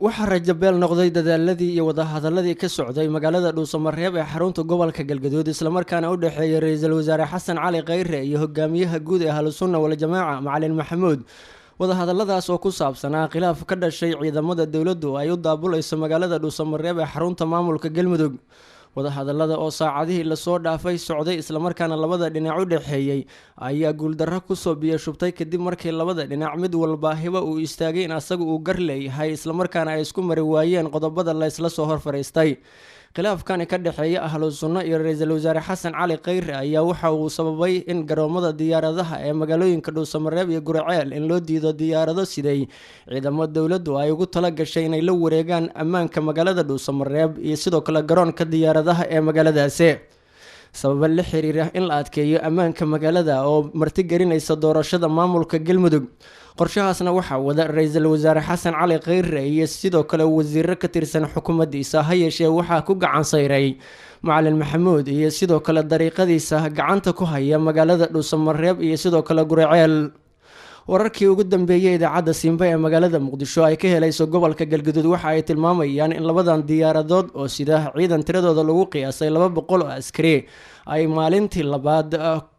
waxaa rajabeel noqday dadaaladii iyo wadahadaladii ka socday magaalada dhuusamareeb ee xarunta gobolka galgaduud islamarkaana u dhexeeyay ra-iisul wasaare xasan cali khayre iyo hogaamiyaha guud ee ahlusunna waljamaaca macalin maxamuud. wadahadaladaas oo ku saabsanaa khilaaf ka dhashay ciidamada dowladdu ay u daabulayso magaalada dhuusamareeb ee xarunta maamulka galmudug. wadahadalada oo saacadihii lasoo dhaafay socday islamarkaana labada dhinac u dhexeeyey ayaa guuldarro kusoo biyo shubtay kadib markii labada dhinac mid walbaahiba uu istaagay in asaga uu gar leeyahay islamarkaana ay isku mari waayeen qodobada la isla soo hor fadhiistay. khilaafkani ka dhexeeya ahlu sunno iyo ra-iisul wasaare xasan cali khayre ayaa waxa uu sababay in garoomada diyaaradaha ee magaalooyinka dhuusamareeb iyo guraceel in loo diido diyaarado siday ciidamo dowladdu ay ugu tala gashay inay la wareegaan ammaanka magaalada dhuusamareeb iyo sidoo kale garoonka diyaaradaha ee magaaladaasi sababa la xiriira in la adkeeyo ammaanka magaalada oo martigelinaysa doorashada maamulka galmudug. qorshahaasna waxaa wada ra-iisul wasaare xasan cali khayre iyo sidoo kale wasiiro ka tirsan xukuumaddiisa, ha yeeshee waxaa ku gacan sayray macalin maxamuud iyo sidoo kale dariiqadiisa gacanta ku haya magaalada dhuusamareeb iyo sidoo kale guraceel. wararkii ugu dambeeyay idaacadda Simba ee magaalada Muqdisho ay ka helayso gobolka Galgaduud waxa ay tilmaamayaan in labadan diyaaradood oo sida ciidan tiradooda lagu qiyaasay 200 oo askari ay maalintii labaad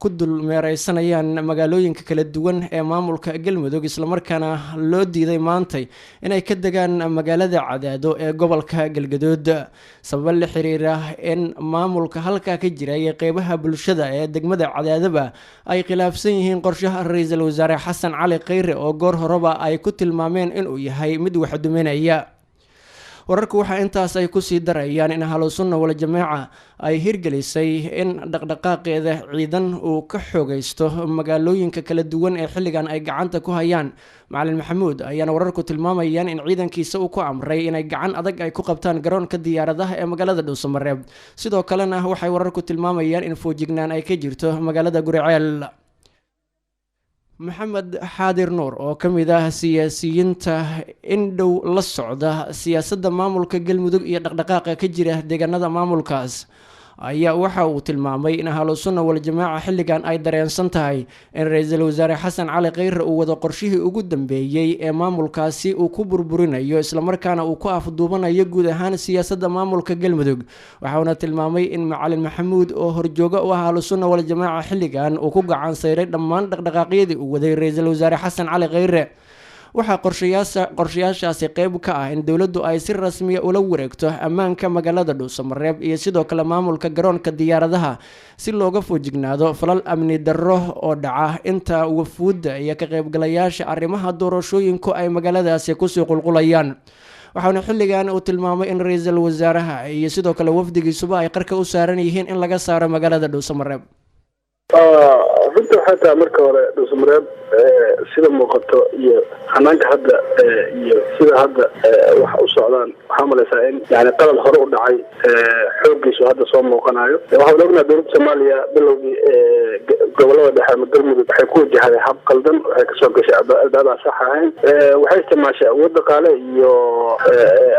ku dul meeraysanayaan magaalooyinka kala duwan ee maamulka Galmudug islamarkaana loo diiday maantay inay ka degaan magaalada Cadaado ee gobolka Galgaduud sabab la xiriira in maamulka halka ka jira ee qeybaha bulshada ee degmada Cadaadaba ay khilaafsan yihiin qorshaha ra-iisul wasaare xasan cali khayre oo goor horeba ay ku tilmaameen inuu yahay mid wax duminaya. wararku waxa intaas ay ku sii darayaan in ahlusunna waljamaaca ay hirgelisay in dhaqdhaqaaqeeda ciidan uu ka xoogaysto magaalooyinka kala duwan ee xilligan ay gacanta ku hayaan. macalin maxamuud ayaana wararku tilmaamayaan in ciidankiisa uu ku amray inay gacan adag ay ku qabtaan garoonka diyaaradaha ee magaalada dhuusamareeb. sidoo kalena waxay wararku tilmaamayaan in foojignaan ay ka jirto magaalada guraceel. maxamed xaadir nuur oo ka mid ah siyaasiyiinta in dhow la socda siyaasadda maamulka galmudug iyo dhaqdhaqaaqa ka jira deegaanada maamulkaas ayaa waxa uu tilmaamay in ahlusunna waljamaaca xilligan ay dareensan tahay in ra-iisul wasaare xasan cali khayre uu wado qorshihii ugu dambeeyey ee maamulkaasi uu ku burburinayo islamarkaana uu ku afduubanayo guud ahaan siyaasadda maamulka galmudug. waxauna tilmaamay in macalin maxamuud oo horjooga u ah ahlusunna waljamaaca xilligan uu ku gacan sayray dhammaan dhaqdhaqaaqyadii uu waday ra-iisul wasaare xasan cali khayre. waxaa qorshayaashaasi qeyb ka ah in dowladdu ay si rasmiya ula wareegto ammaanka magaalada dhuusamareeb iyo sidoo kale maamulka garoonka diyaaradaha si looga foojignaado falal amni darro oo dhaca inta wafuudda iyo ka qaybgalayaasha arrimaha doorashooyinku ay magaaladaasi kusii qulqulayaan. waxaana xilligan uu tilmaamay in ra-iisul wasaaraha iyo sidoo kale wafdigiisuba ay qarka u saaran yihiin in laga saaro magaalada dhuusamareeb. runta waxaa tahay marka hore dhuusamareeb sida muuqato iyo xanaanka hadda iyo sida hadda waxa u socdaan waxaa malaysaa in yani qalad hore u dhacay xooggiisu hadda soo muuqanayo. waxaan ognahay dowladda Soomaaliya bilowgii gobolada dhexe ama galmudug waxay ku wajahaday hab qaldan, waxay kasoo gashay albaab aan sax ahayn, waxay isticmaashay awood dhaqaale iyo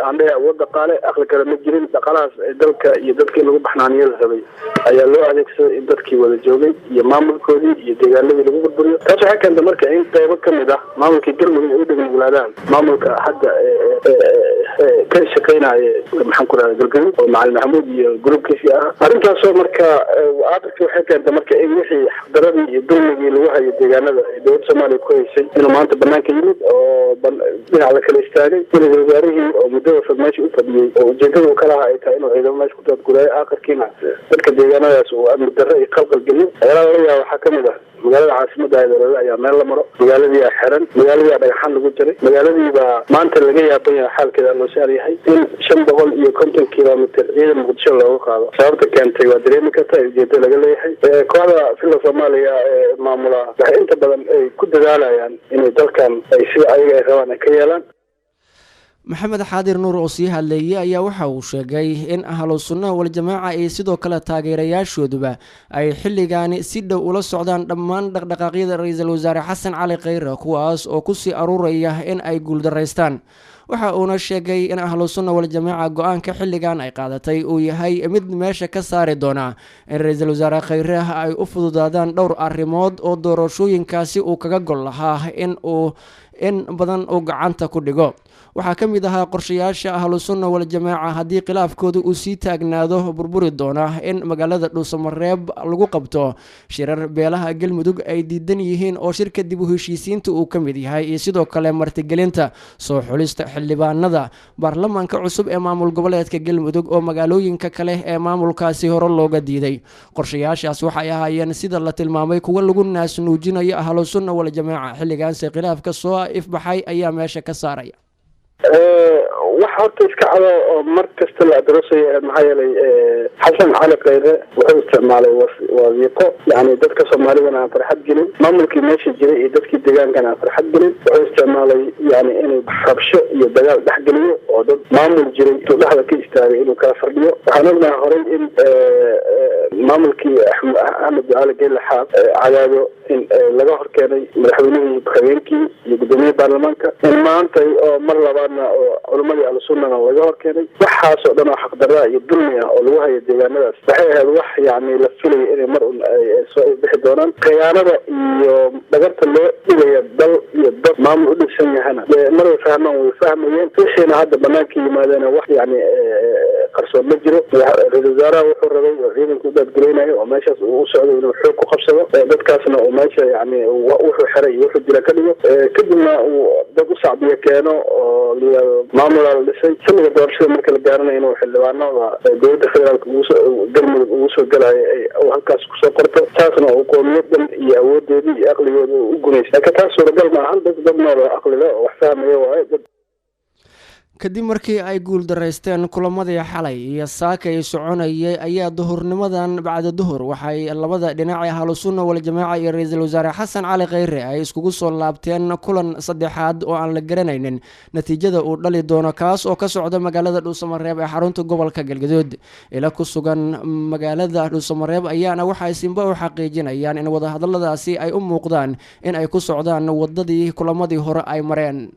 aan dhahay awood dhaqaale aqli kale ma jirin. dhaqaalahaas dalka iyo dadkii lagu baxnaaniyo la rabay ayaa loo adeegsaday in dadkii wada joogay iyo maamulkoodii iyo deegaanadii lagu burburiyo. taas waxay keentay marka in qaybo ka mid ah maamulkii galmudug ay u dhegmuglaadaan maamulka hadda ka shaqeynaya maxaan ku rahdaa galgaduud oo macalin maxamuud iyo gruubkiisii ah. arrintaasoo marka aakhirkii waxay keentay marka in wixii xaqdaradii iyo dulmigii lagu hayo deegaanada ay dowladda Soomaaliya ku haysay inuu maanta banaanka yimid oo dhinac la kala istaagay. ra-iisul wasaarihii oo muddada fad meesha u fadhiyey oo ujeedada uu ka lahaa ay tahay inuu ciidamo meesha ku daadguraayo aakhirkiina dadka deegaanadaas uu amni darro iyo qalqal geliyo. waxyaalaha laga yaaba waxaa ka mid ah magaalada caasimada Hiirshabeelle ayaa meel la maro, magaaladii ayaa xiran, magaaladii dhagaxan lagu jiray, magaaladii baa maanta laga yaaban yahay xaalkeeda loo saar yahay in 550 kilomitir ciidan Muqdisho looga qaado. sababta keentay waa dareemi kartaa ujeedada laga leeyahay. kooxda fila Soomaaliya ee maamula waxay inta badan ay ku dadaalayaan inay dalkan ay sida ayaga ay rabaan ay ka yeelaan. maxamed xaadir nuur oo sii hadleeyay ayaa waxa uu sheegay in ahlu sunna waljamaaca iyo sidoo kale taageerayaashooduba ay xilligaani si dhow ula socdaan dhammaan dhaqdhaqaaqyada ra-iisul wasaare xasan cali khayre kuwaas oo kusii aruuraya in ay guuldaraystaan. waxa uuna sheegay in ahlu sunna waljamaaca go-aanka xilligan ay qaadatay uu yahay mid meesha ka saari doona in ra-iisul wasaare khayre ay u fududaadaan dhowr arrimood oo doorashooyinkaasi uu kaga gol lahaa in uu in badan uu gacanta ku dhigo. waxaa ka mid ahaa qorshayaasha ahlusunna waljamaaca haddii khilaafkooda uu sii taagnaado burburi doona in magaalada dhuusamareeb lagu qabto shirar beelaha galmudug ay diidan yihiin oo shirka dib u heshiisiinta uu ka mid yahay iyo sidoo kale martigelinta soo xulista xildhibaanada baarlamaanka cusub ee maamul goboleedka galmudug oo magaalooyinka kale ee maamulkaasi hore looga diiday. qorshayaashaas waxay ahaayeen sida la tilmaamay kuwa lagu naasnuujinayo ahlusunna waljamaaca. xilligaanse khilaafka soo ifbaxay ayaa meesha ka saaraya. waxa horta iska cado oo mar kasta la adarosaya maxaa yeelay xasan cali khayre wuxuu isticmaalay wasiiqo yani dadka soomaalidana aan farxad gelin, maamulkii meesha jiray iyo dadkii deegaankana aan farxad gelin. wuxuu isticmaalay yani inuu rabsho iyo dagaal dhexgeliyo oo dad maamul jiray intuu dhexda ka istaagay inuu kala fardhiyo. waxaan ognahay horey in maamulkii axmed ducaale geelle xaaq cadaado in laga horkeenay madaxweynihii habeenkii iyo guddoomiyaha baarlamaanka, in maanta oo mar labaadna oo culamadii ahlusunnana laga horkeenay. waxaas oo dhan oo xaqdarra iyo dulmi ah oo lagu hayo deegaanadaas waxay ahayd wax yani la filaya inay mar un soo bixi doonaan. khiyaanada iyo dhagarta loo dhigaya dal iyo dad maamul u dhisan yahana maray fahmaan way fahmayeen. wixiina hadda banaanka yimaadeen wax yani qarsoon ma jiro. ra-iisul wasaaraha wuxuu rabay oo ciidanka u daadgulaynayo oo meeshaas uu u socday inuu xoog ku qabsado dadkaasna uu meesha yani wuxuu xiray iyo wuxuu dila ka dhigo, kadibna uu dad u sacbiyo keeno oo layihahdo maamulaa la dhisay. xilliga doorashada marka la gaaranayo inuu xildhibaanada dowladda federaalka galmudug ugu soo galayo uu halkaas kusoo qorto, taasna uu qowmiyadan iyo awoodeedii iyo aqligooda u gunaysa. laakiin taas suuragal maahan. dad nool oo aqli leh oo wax fahmaya waaye. kadib markii ay guuldaraysteen kulamadii xalay iyo saaka ay soconayay ayaa duhurnimadan bacda duhur waxay labada dhinac ee ahlusunna waljamaaca iyo ra-iisul wasaare xasan cali khayre ay iskugu soo laabteen kulan saddexaad oo aan la garanaynin natiijada uu dhali doono, kaas oo ka socda magaalada dhuusamareeb ee xarunta gobolka galgaduud. ila ku sugan magaalada dhuusamareeb ayaana waxay simba u xaqiijinayaan in wadahadaladaasi ay u muuqdaan in ay ku socdaan wadadii kulamadii hore ay mareen.